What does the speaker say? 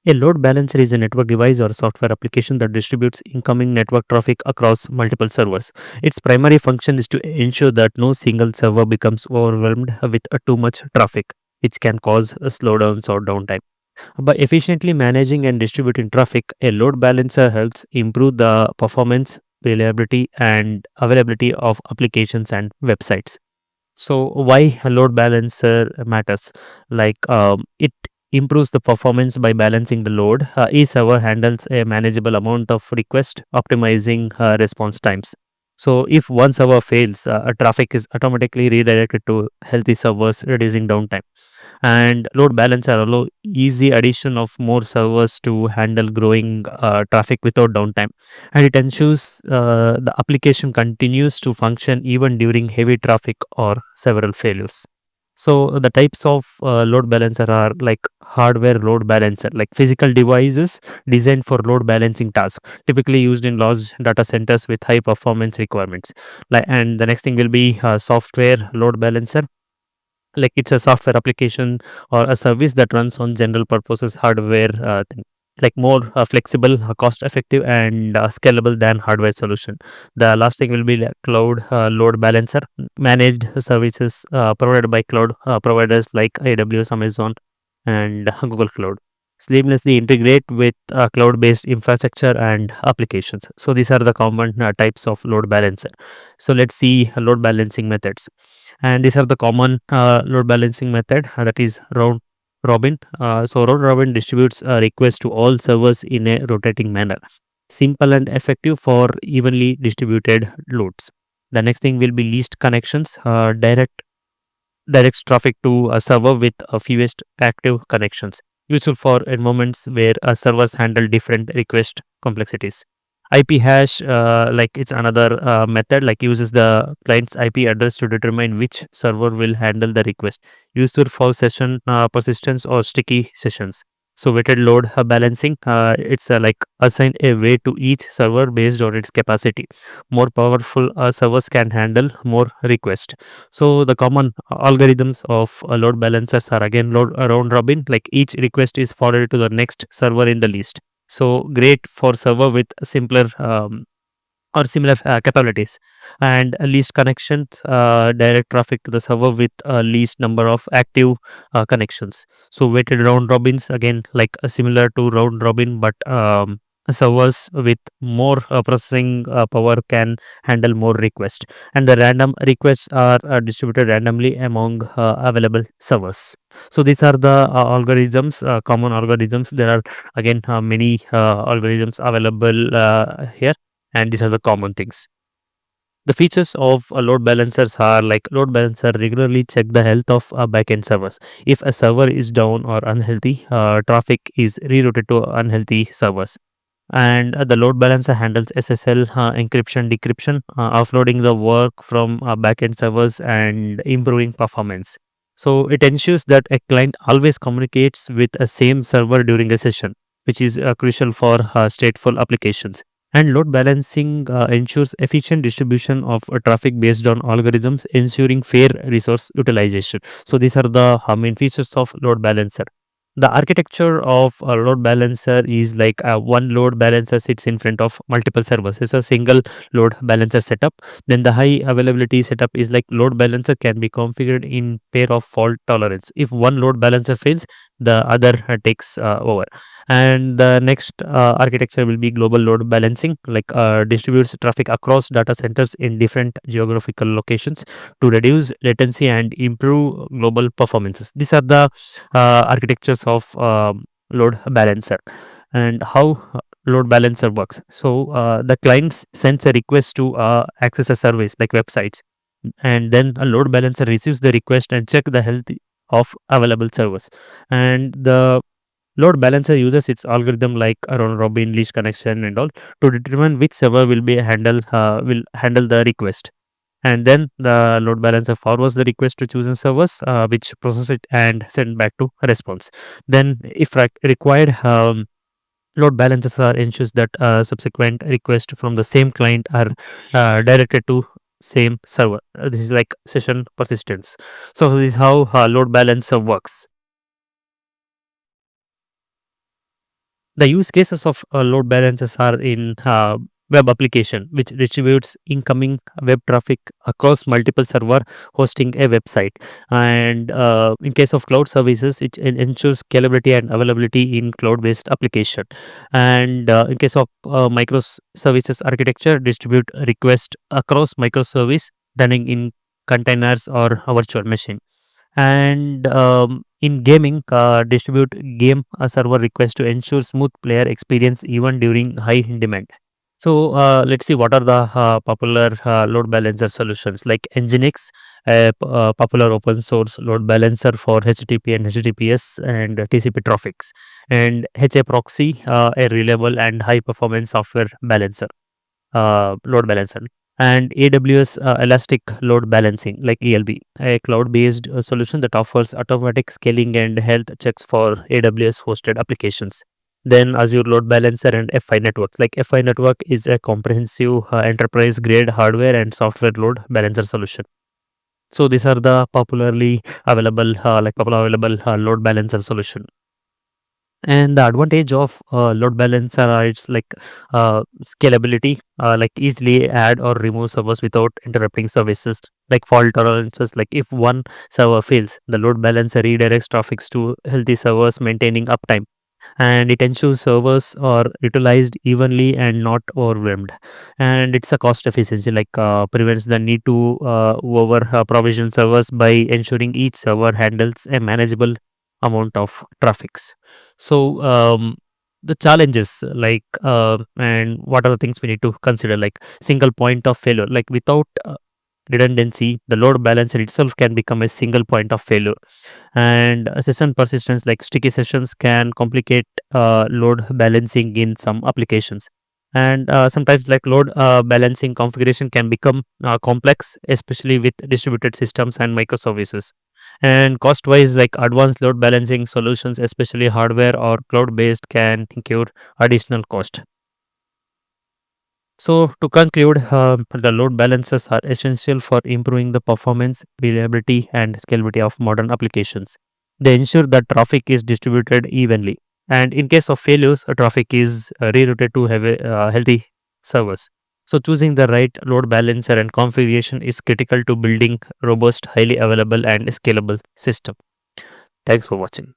A load balancer is a network device or software application that distributes incoming network traffic across multiple servers. Its primary function is to ensure that no single server becomes overwhelmed with too much traffic, which can cause slowdowns or downtime. By efficiently managing and distributing traffic, a load balancer helps improve the performance, reliability, and availability of applications and websites. So why a load balancer matters? It improves the performance by balancing the load. Each server handles a manageable amount of request, optimizing response times. So if one server fails, traffic is automatically redirected to healthy servers, reducing downtime. And load balancer allow easy addition of more servers to handle growing traffic without downtime, and it ensures the application continues to function even during heavy traffic or several failures. So the types of load balancer are like hardware load balancer, like physical devices designed for load balancing tasks, typically used in large data centers with high performance requirements. And the next thing will be software load balancer, like it's a software application or a service that runs on general purposes hardware thing. Like more flexible, cost effective, and scalable than hardware solution. The last thing will be like cloud load balancer, managed services provided by cloud providers like AWS, Amazon, and Google Cloud. Seamlessly integrate with cloud based infrastructure and applications. So these are the common types of load balancer. So let's see load balancing methods. And these are the common load balancing method, that is round robin. So round robin distributes a request to all servers in a rotating manner, simple and effective for evenly distributed loads. The next thing will be least connections, directs traffic to a server with a fewest active connections, useful for environments where servers handle different request complexities. IP hash, like it's another method, like uses the client's IP address to determine which server will handle the request, useful for session persistence or sticky sessions. So weighted load balancing, it's like assign a weight to each server based on its capacity. More powerful servers can handle more requests. So the common algorithms of load balancers are again load round robin, like each request is forwarded to the next server in the list. So great for server with simpler or similar capabilities. And least connections direct traffic to the server with least number of active connections. So weighted round robins, again like similar to round robin, but servers with more processing power can handle more requests, and the random requests are distributed randomly among available servers. So these are the algorithms, common algorithms. There are again many algorithms available here, and these are the common things. The features of load balancers are like load balancer regularly check the health of backend servers. If a server is down or unhealthy, traffic is rerouted to unhealthy servers. And the load balancer handles SSL encryption, decryption, offloading the work from backend servers and improving performance. So it ensures that a client always communicates with a same server during a session, which is crucial for stateful applications. And load balancing ensures efficient distribution of traffic based on algorithms, ensuring fair resource utilization. So these are the main features of load balancer. The architecture of a load balancer is like one load balancer sits in front of multiple servers. It's a single load balancer setup. Then the high availability setup is like load balancer can be configured in pair of fault tolerance. If one load balancer fails, the other takes over. And the next architecture will be global load balancing, like distributes traffic across data centers in different geographical locations to reduce latency and improve global performances. These are the architectures of load balancer. And how load balancer works. So the client sends a request to access a service like websites, and then a load balancer receives the request and check the health of available servers. And the load balancer uses its algorithm like around robin, leash connection, and all to determine which server will handle the request. And then the load balancer forwards the request to chosen servers, which process it and send back to a response. Then if required, load balancers are ensures that subsequent requests from the same client are directed to same server. This is like session persistence. So this is how load balancer works. The use cases of load balancers are in web application, which distributes incoming web traffic across multiple server hosting a website. And in case of cloud services, it ensures scalability and availability in cloud-based application. And in case of microservices architecture, distribute request across microservice running in containers or a virtual machine. And in gaming, distribute game server request to ensure smooth player experience even during high demand. So let's see what are the popular load balancer solutions like Nginx, a popular open source load balancer for HTTP and HTTPS and TCP traffics, and HA Proxy, a reliable and high performance software balancer, load balancer, and AWS Elastic Load Balancing, like ELB, a cloud-based solution that offers automatic scaling and health checks for AWS hosted applications. Then Azure Load Balancer and F5 Networks. Like F5 Network is a comprehensive enterprise-grade hardware and software load balancer solution. So these are the popular available load balancer solution. And the advantage of load balancer are its like scalability, like easily add or remove servers without interrupting services, like fault tolerances, like if one server fails, the load balancer redirects traffic to healthy servers, maintaining uptime, and it ensures servers are utilized evenly and not overwhelmed. And it's a cost efficiency, like prevents the need to over provision servers by ensuring each server handles a manageable amount of traffics. So the challenges, like and what are the things we need to consider, like single point of failure, like without redundancy, the load balancer itself can become a single point of failure. And session persistence, like sticky sessions can complicate load balancing in some applications. And sometimes like load balancing configuration can become complex, especially with distributed systems and microservices. And cost wise, like advanced load balancing solutions, especially hardware or cloud based, can incur additional cost. So, to conclude, the load balancers are essential for improving the performance, reliability, and scalability of modern applications. They ensure that traffic is distributed evenly, and in case of failures, traffic is rerouted to healthy servers. So, choosing the right load balancer and configuration is critical to building robust, highly available, and scalable system. Thanks for watching.